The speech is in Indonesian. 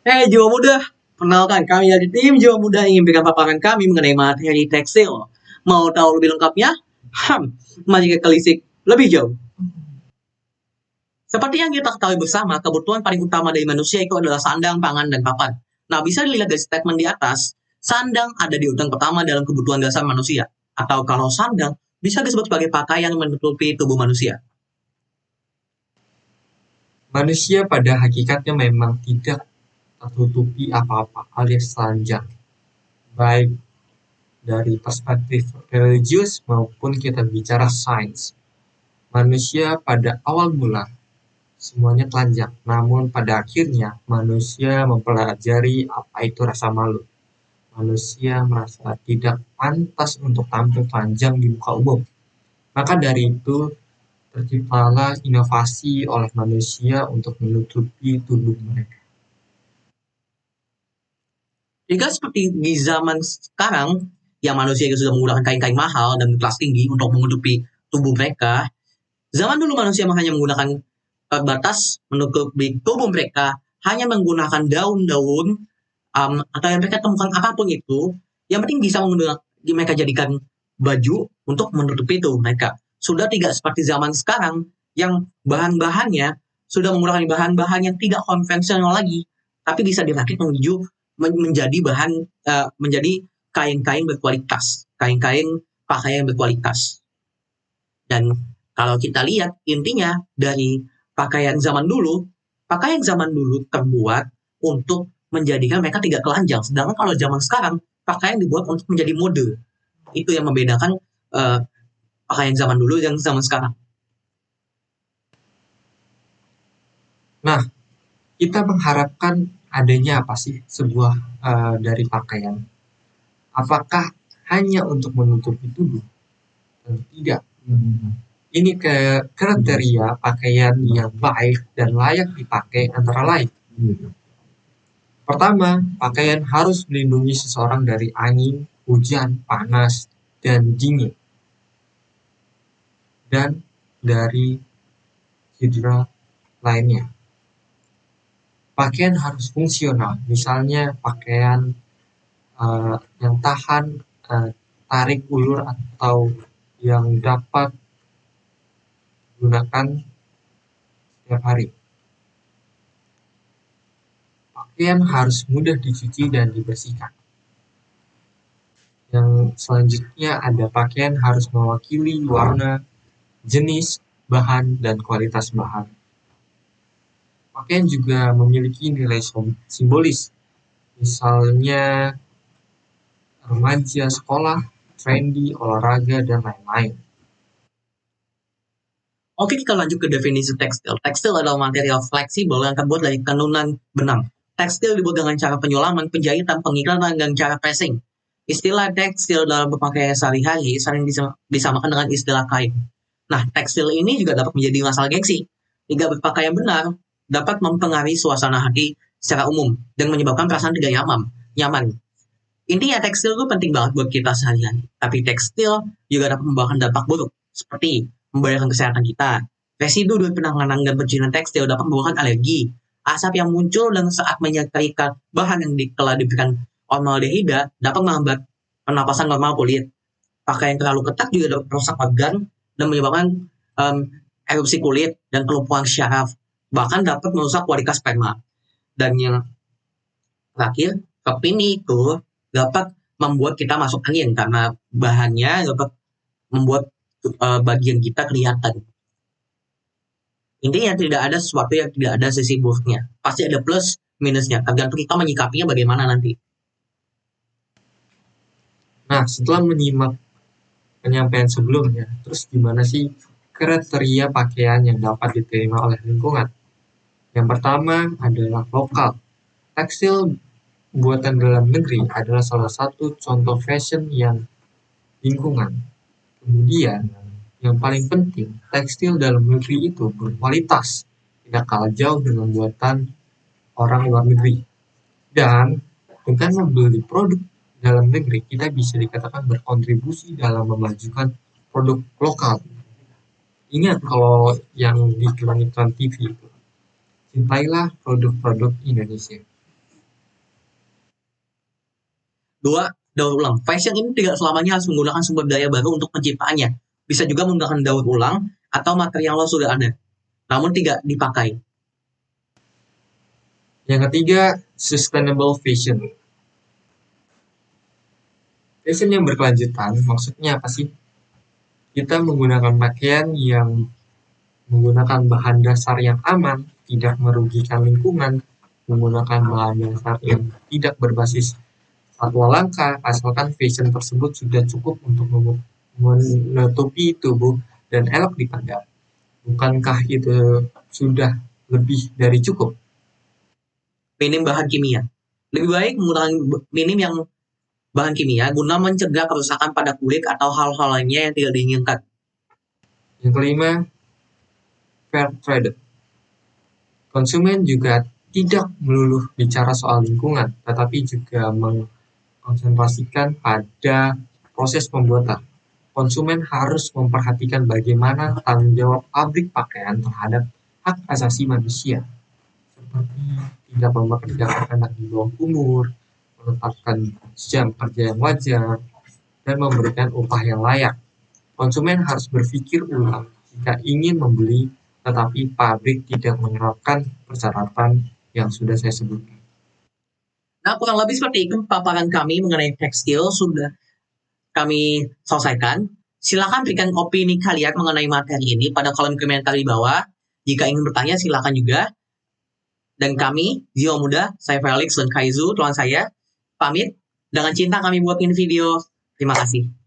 Jiwa muda, perkenalkan kami dari tim Jiwa Muda ingin berikan paparan kami mengenai materi tekstil. Mau tahu lebih lengkapnya? Mari kita telisik lebih jauh. Seperti yang kita ketahui bersama, kebutuhan paling utama dari manusia itu adalah sandang, pangan, dan papan. Nah, bisa dilihat dari statement di atas, sandang ada di urutan pertama dalam kebutuhan dasar manusia. Atau kalau sandang, bisa disebut sebagai pakaian menutupi tubuh manusia. Manusia pada hakikatnya memang tidak tertutupi apa-apa alias telanjang, baik dari perspektif religius maupun kita bicara sains. Manusia pada awal mula semuanya telanjang, namun pada akhirnya manusia mempelajari apa itu rasa malu. Manusia merasa tidak pantas untuk tampil telanjang di muka umum. Maka dari itu terciptalah inovasi oleh manusia untuk menutupi tubuh mereka. Jika seperti di zaman sekarang, yang manusia sudah menggunakan kain-kain mahal dan kelas tinggi untuk menutupi tubuh mereka, zaman dulu manusia hanya menggunakan batas menutupi tubuh mereka hanya menggunakan daun-daun atau yang mereka temukan apapun itu, yang penting bisa menggunakan mereka jadikan baju untuk menutupi tubuh mereka. Sudah tidak seperti zaman sekarang yang bahan-bahannya sudah menggunakan bahan-bahan yang tidak konvensional lagi, tapi bisa dirakit menuju menjadi bahan menjadi kain-kain berkualitas, kain-kain pakaian berkualitas. Dan kalau kita lihat intinya dari pakaian zaman dulu terbuat untuk menjadikan mereka tidak telanjang. Sedangkan kalau zaman sekarang, pakaian dibuat untuk menjadi mode. Itu yang membedakan pakaian zaman dulu dan zaman sekarang. Nah, kita mengharapkan adanya apa sih sebuah dari pakaian? Apakah hanya untuk menutupi tubuh? Tentu tidak. Ini kriteria pakaian yang baik dan layak dipakai antara lain. Pertama, pakaian harus melindungi seseorang dari angin, hujan, panas, dan dingin. Dan dari cedera lainnya. Pakaian harus fungsional, misalnya pakaian yang tahan tarik ulur atau yang dapat digunakan setiap hari. Pakaian harus mudah dicuci dan dibersihkan. Yang selanjutnya ada pakaian harus mewakili warna, jenis, bahan, dan kualitas bahan. Pakaian juga memiliki nilai simbolis, misalnya remaja sekolah, trendy, olahraga, dan lain-lain. Oke, kita lanjut ke definisi tekstil. Tekstil adalah material fleksibel yang terbuat dari tenunan benang. Tekstil dibuat dengan cara penyulaman, penjahitan, pengikatan, dan cara pressing. Istilah tekstil dalam berpakaian sehari-hari sering disamakan dengan istilah kain. Nah, tekstil ini juga dapat menjadi masalah gengsi. Jika berpakaian benar, dapat mempengaruhi suasana hati secara umum dan menyebabkan perasaan tidak nyaman. Intinya tekstil itu penting banget buat kita sehari-hari. Tapi tekstil juga dapat membawakan dampak buruk, seperti membahayakan kesehatan kita. Residu dari penanganan dan pencucian tekstil dapat membawakan alergi. Asap yang muncul dan saat menyetrika bahan yang telah diberikan formaldehida dapat menghambat pernapasan normal kulit. Pakaian terlalu ketat juga dapat merusak organ dan menyebabkan erupsi kulit dan kelumpuhan syaraf. Bahkan dapat merusak kualitas sperma. Dan yang terakhir, kepini itu dapat membuat kita masuk angin karena bahannya dapat membuat bagian kita kelihatan. Intinya tidak ada sesuatu yang tidak ada sisi buruknya. Pasti ada plus minusnya. Tergantung kita menyikapinya bagaimana nanti. Nah, setelah menyimak penyampaian sebelumnya, terus gimana sih kriteria pakaian yang dapat diterima oleh lingkungan? Yang pertama adalah lokal. Tekstil buatan dalam negeri adalah salah satu contoh fashion yang lingkungan. Kemudian, yang paling penting, tekstil dalam negeri itu berkualitas, tidak kalah jauh dengan buatan orang luar negeri. Dan dengan membeli produk dalam negeri, kita bisa dikatakan berkontribusi dalam memajukan produk lokal. Ingat kalau yang di iklan TV itu, cintailah produk-produk Indonesia. 2. Daur ulang. Fashion ini tidak selamanya harus menggunakan sumber daya baru untuk penciptaannya. Bisa juga menggunakan daur ulang atau material yang sudah ada, namun tidak dipakai. Yang ketiga, sustainable fashion. Fashion yang berkelanjutan, maksudnya apa sih? Kita menggunakan pakaian yang menggunakan bahan dasar yang aman, tidak merugikan lingkungan, menggunakan bahan dasar yang tidak berbasis satwa langka, asalkan fashion tersebut sudah cukup untuk menutupi tubuh dan elok dipandang. Bukankah itu sudah lebih dari cukup? Minim bahan kimia. Lebih baik menggunakan minim yang bahan kimia guna mencegah kerusakan pada kulit atau hal-hal lainnya yang tidak diinginkan. Yang kelima, fair trade. Konsumen juga tidak melulu bicara soal lingkungan, tetapi juga mengkonsentrasikan pada proses pembuatan. Konsumen harus memperhatikan bagaimana tanggung jawab pabrik pakaian terhadap hak asasi manusia, seperti tidak mempekerjakan anak di bawah umur, menetapkan jam kerja yang wajar, dan memberikan upah yang layak. Konsumen harus berpikir ulang jika ingin membeli, tetapi pabrik tidak menerapkan persyaratan yang sudah saya sebutkan. Nah, kurang lebih seperti itu paparan kami mengenai tekstil sudah kami selesaikan. Silakan berikan opini kalian mengenai materi ini pada kolom komentar di bawah. Jika ingin bertanya, silakan juga. Dan kami, Jiwa Muda, saya Felix dan Kaizu, tuan saya, pamit. Dengan cinta kami buat ini video. Terima kasih.